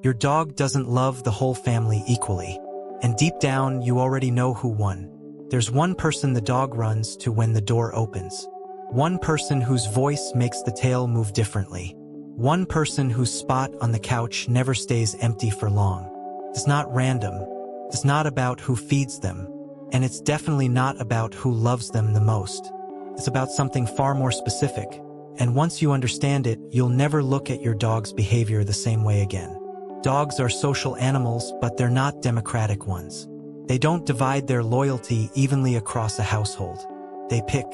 Your dog doesn't love the whole family equally. And deep down, you already know who won. There's one person the dog runs to when the door opens. One person whose voice makes the tail move differently. One person whose spot on the couch never stays empty for long. It's not random. It's not about who feeds them. And it's definitely not about who loves them the most. It's about something far more specific. And once you understand it, you'll never look at your dog's behavior the same way again. Dogs are social animals, but they're not democratic ones. They don't divide their loyalty evenly across a household. They pick.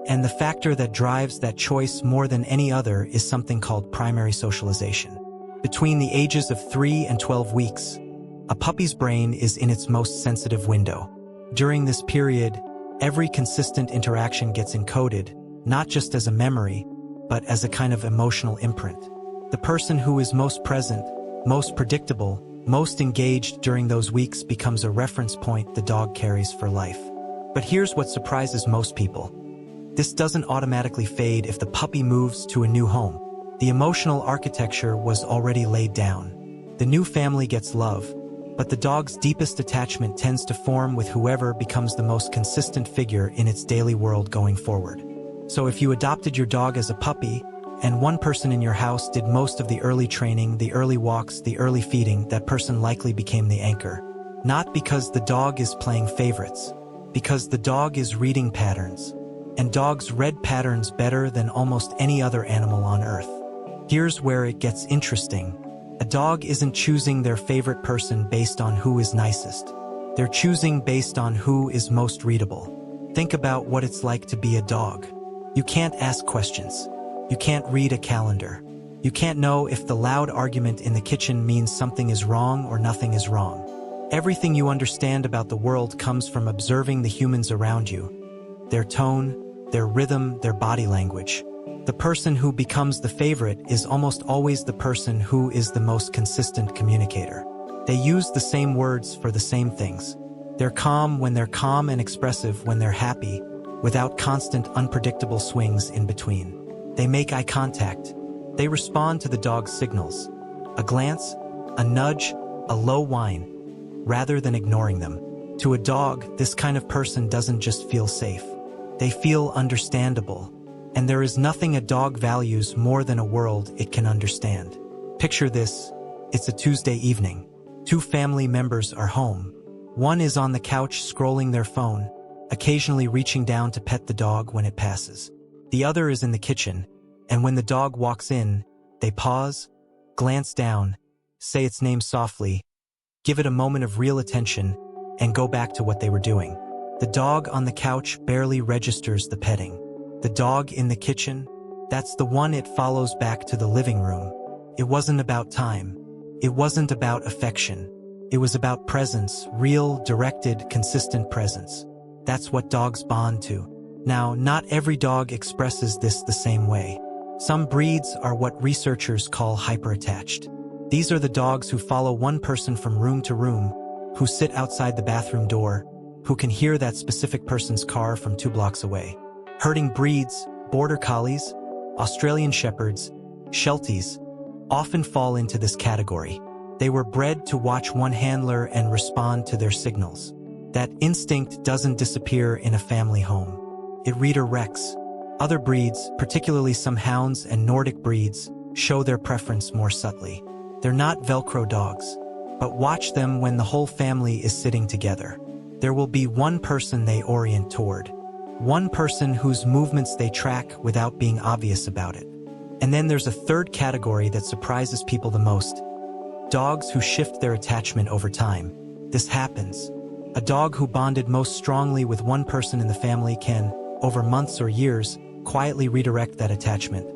And the factor that drives that choice more than any other is something called primary socialization. Between the ages of 3 and 12 weeks, a puppy's brain is in its most sensitive window. During this period, every consistent interaction gets encoded, not just as a memory, but as a kind of emotional imprint. The person who is most present, most predictable, most engaged during those weeks becomes a reference point the dog carries for life. But here's what surprises most people. This doesn't automatically fade if the puppy moves to a new home. The emotional architecture was already laid down. The new family gets love, but the dog's deepest attachment tends to form with whoever becomes the most consistent figure in its daily world going forward. So if you adopted your dog as a puppy, and one person in your house did most of the early training, the early walks, the early feeding, that person likely became the anchor. Not because the dog is playing favorites, because the dog is reading patterns. And dogs read patterns better than almost any other animal on Earth. Here's where it gets interesting. A dog isn't choosing their favorite person based on who is nicest. They're choosing based on who is most readable. Think about what it's like to be a dog. You can't ask questions. You can't read a calendar. You can't know if the loud argument in the kitchen means something is wrong or nothing is wrong. Everything you understand about the world comes from observing the humans around you. Their tone, their rhythm, their body language. The person who becomes the favorite is almost always the person who is the most consistent communicator. They use the same words for the same things. They're calm when they're calm and expressive when they're happy, without constant unpredictable swings in between. They make eye contact. They respond to the dog's signals. A glance, a nudge, a low whine, rather than ignoring them. To a dog, this kind of person doesn't just feel safe. They feel understandable. And there is nothing a dog values more than a world it can understand. Picture this. It's a Tuesday evening. 2 family members are home. One is on the couch scrolling their phone, occasionally reaching down to pet the dog when it passes. The other is in the kitchen, and when the dog walks in, they pause, glance down, say its name softly, give it a moment of real attention, and go back to what they were doing. The dog on the couch barely registers the petting. The dog in the kitchen, that's the one it follows back to the living room. It wasn't about time. It wasn't about affection. It was about presence, real, directed, consistent presence. That's what dogs bond to. Now, not every dog expresses this the same way. Some breeds are what researchers call hyper-attached. These are the dogs who follow one person from room to room, who sit outside the bathroom door, who can hear that specific person's car from 2 blocks away. Herding breeds, border collies, Australian shepherds, shelties, often fall into this category. They were bred to watch one handler and respond to their signals. That instinct doesn't disappear in a family home. It redirects. Other breeds, particularly some hounds and Nordic breeds, show their preference more subtly. They're not Velcro dogs, but watch them when the whole family is sitting together. There will be one person they orient toward. One person whose movements they track without being obvious about it. And then there's a third category that surprises people the most. Dogs who shift their attachment over time. This happens. A dog who bonded most strongly with one person in the family can, over months or years, quietly redirect that attachment.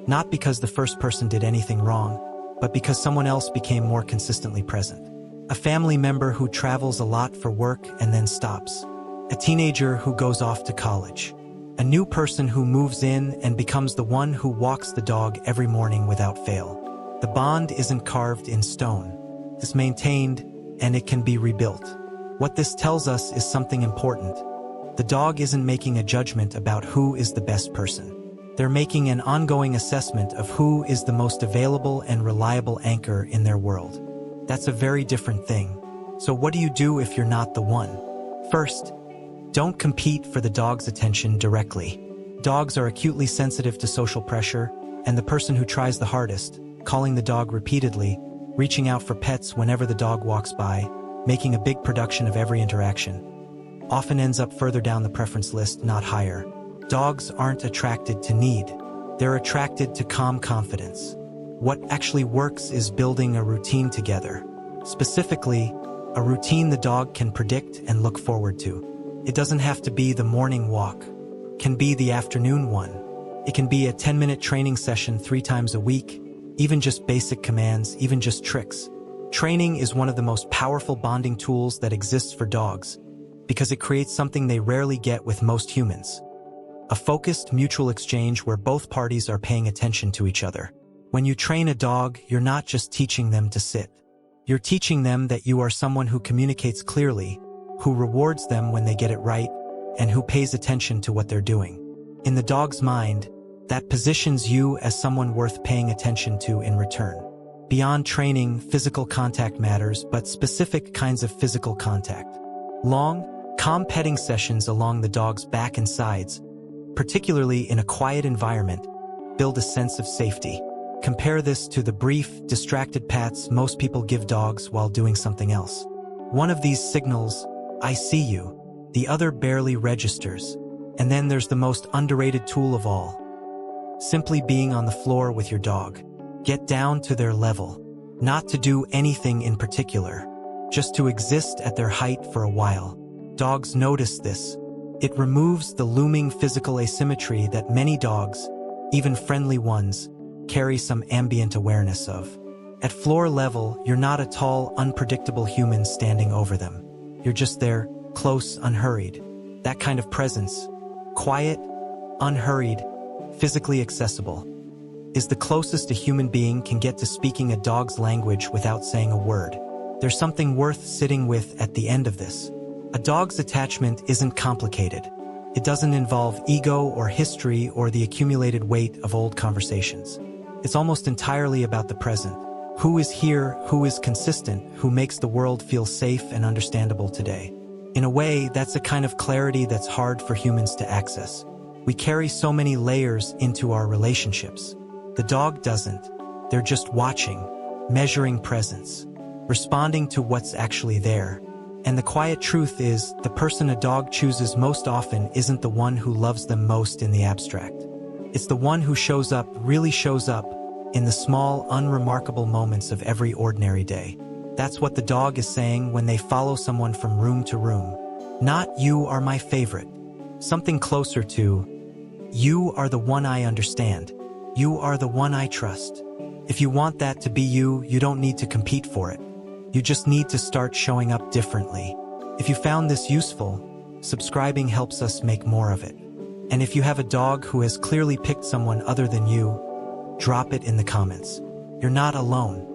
Not because the first person did anything wrong, but because someone else became more consistently present. A family member who travels a lot for work and then stops. A teenager who goes off to college. A new person who moves in and becomes the one who walks the dog every morning without fail. The bond isn't carved in stone. It's maintained, and it can be rebuilt. What this tells us is something important. The dog isn't making a judgment about who is the best person. They're making an ongoing assessment of who is the most available and reliable anchor in their world. That's a very different thing. So what do you do if you're not the one? First, don't compete for the dog's attention directly. Dogs are acutely sensitive to social pressure, and the person who tries the hardest, calling the dog repeatedly, reaching out for pets whenever the dog walks by, making a big production of every interaction, often ends up further down the preference list, not higher. Dogs aren't attracted to need. They're attracted to calm confidence. What actually works is building a routine together. Specifically, a routine the dog can predict and look forward to. It doesn't have to be the morning walk. It can be the afternoon one. It can be a 10-minute training session 3 times a week, even just basic commands, even just tricks. Training is one of the most powerful bonding tools that exists for dogs because it creates something they rarely get with most humans. A focused mutual exchange where both parties are paying attention to each other. When you train a dog, you're not just teaching them to sit. You're teaching them that you are someone who communicates clearly, who rewards them when they get it right, and who pays attention to what they're doing. In the dog's mind, that positions you as someone worth paying attention to in return. Beyond training, physical contact matters, but specific kinds of physical contact. Long, calm petting sessions along the dog's back and sides, particularly in a quiet environment, build a sense of safety. Compare this to the brief, distracted pats most people give dogs while doing something else. One of these signals, "I see you," the other barely registers. And then there's the most underrated tool of all. Simply being on the floor with your dog. Get down to their level. Not to do anything in particular, just to exist at their height for a while. Dogs notice this. It removes the looming physical asymmetry that many dogs, even friendly ones, carry some ambient awareness of. At floor level, you're not a tall, unpredictable human standing over them. You're just there, close, unhurried. That kind of presence, quiet, unhurried, physically accessible, is the closest a human being can get to speaking a dog's language without saying a word. There's something worth sitting with at the end of this. A dog's attachment isn't complicated. It doesn't involve ego or history or the accumulated weight of old conversations. It's almost entirely about the present. Who is here, who is consistent, who makes the world feel safe and understandable today. In a way, that's a kind of clarity that's hard for humans to access. We carry so many layers into our relationships. The dog doesn't. They're just watching, measuring presence, responding to what's actually there. And the quiet truth is, the person a dog chooses most often isn't the one who loves them most in the abstract. It's the one who really shows up, in the small, unremarkable moments of every ordinary day. That's what the dog is saying when they follow someone from room to room. Not "you are my favorite." Something closer to, "you are the one I understand. You are the one I trust." If you want that to be you, you don't need to compete for it. You just need to start showing up differently. If you found this useful, subscribing helps us make more of it. And if you have a dog who has clearly picked someone other than you, drop it in the comments. You're not alone.